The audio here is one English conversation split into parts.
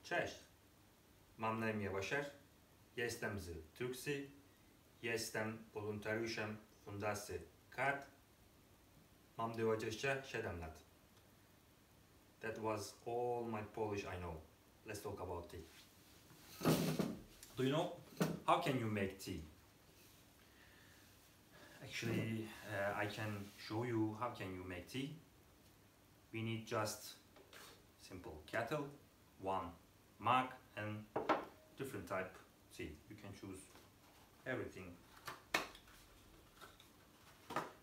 Cześć, mam na imię Nasz, jestem z Turcji, jestem wolontariuszem Fundacji KAT, mam 27 lat. That was all my Polish I know. Let's talk about tea. Do you know how can you make tea? Actually, I can show you how can you make tea. We need just simple kettle, one mug and different type tea. You can choose everything.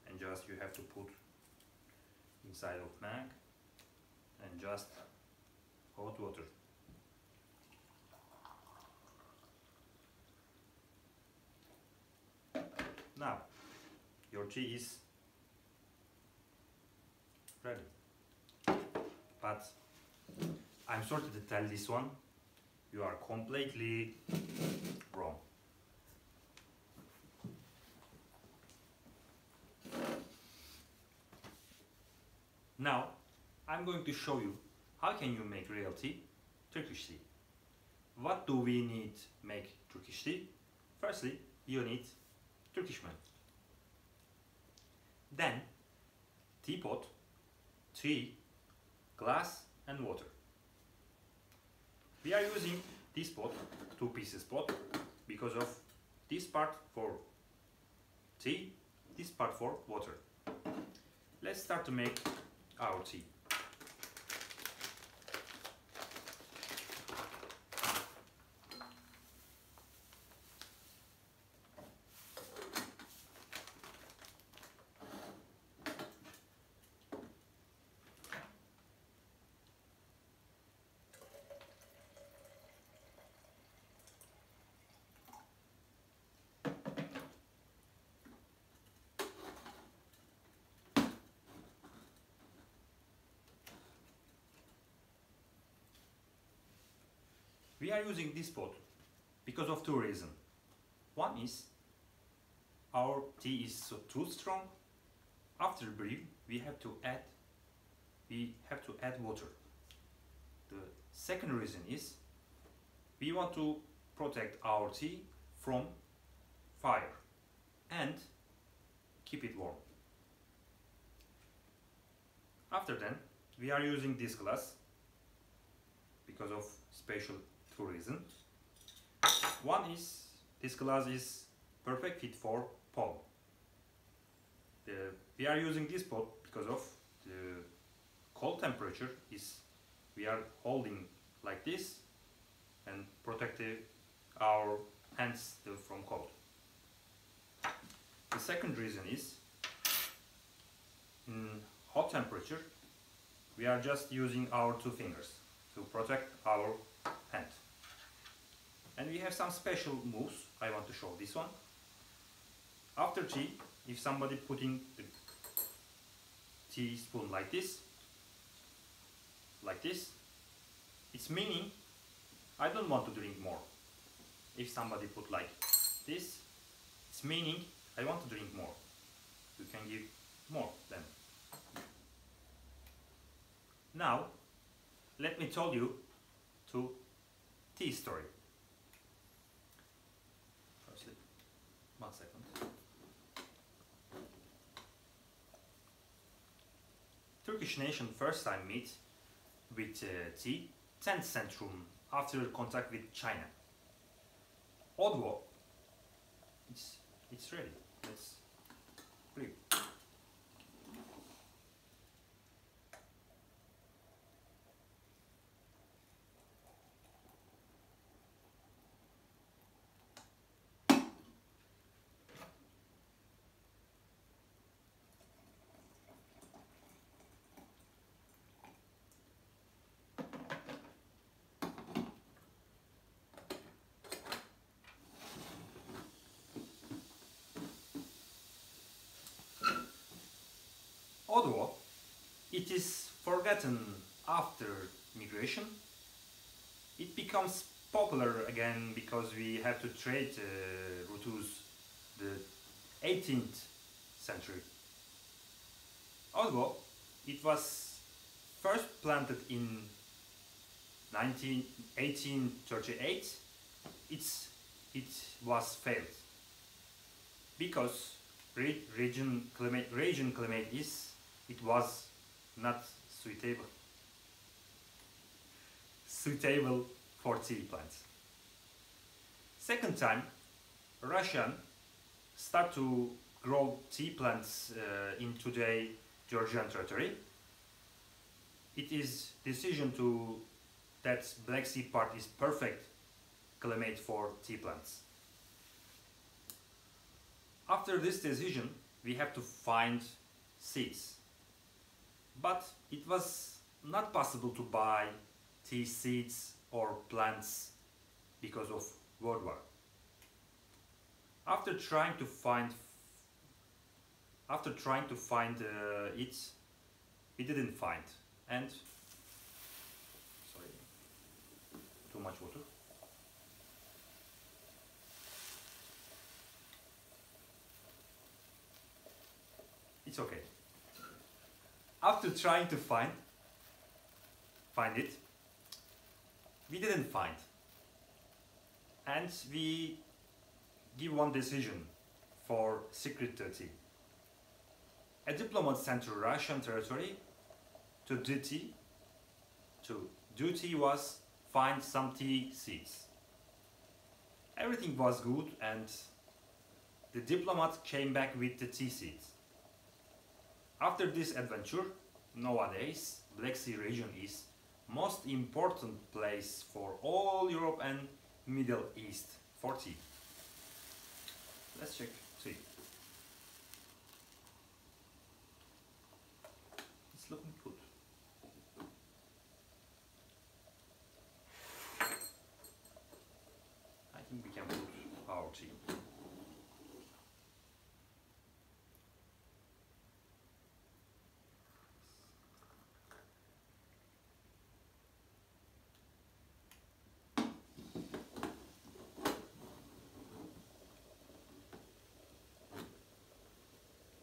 And just you have to put inside of mug and just hot water. Now your tea is ready. But I'm sorry to tell this one, you are completely wrong. Now I'm going to show you how can you make real tea, Turkish tea. What do we need to make Turkish tea? Firstly, you need Turkish milk. Then teapot, tea, glass and water. We are using this pot, 2 pieces pot, because of this part for tea, this part for water. Let's start to make our tea. We are using this pot because of 2 reasons. One is our tea is too strong. After brewing, we have to add water. The second reason is we want to protect our tea from fire and keep it warm. After then, we are using this glass because of special 2 reasons. One is this glass is perfect fit for palm. We are using this pot because of the cold temperature is we are holding like this and protect our hands from cold. The second reason is in hot temperature we are just using our 2 fingers to protect our hand. And we have some special moves. I want to show this one. After tea, if somebody putting the teaspoon like this, it's meaning I don't want to drink more. If somebody put like this, it's meaning I want to drink more. You can give more then. Now, let me tell you 2 tea story. Firstly, 1 second. Turkish nation first time meet with tea 10th century after contact with China. Although it's ready. Let's brew. Although it is forgotten after migration, it becomes popular again because we have to trade routes the 18th century. Although it was first planted in 1838, it was failed because region climate it was not suitable for tea plants. Second time, Russian start to grow tea plants in today Georgian territory. It is decision to that Black Sea part is perfect climate for tea plants. After this decision, we have to find seeds. But it was not possible to buy tea seeds or plants because of World War. After trying to find it, we didn't find. And sorry, too much water. It's okay. After trying to find it, we didn't find. And we give one decision for secret tea. A diplomat sent to Russian territory to do tea. To do tea was find some tea seeds. Everything was good and the diplomat came back with the tea seeds. After this adventure, nowadays Black Sea region is most important place for all Europe and Middle East for tea. Let's check tea. It's looking good. I think we can put our tea.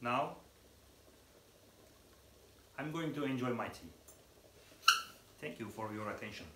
Now, I'm going to enjoy my tea. Thank you for your attention.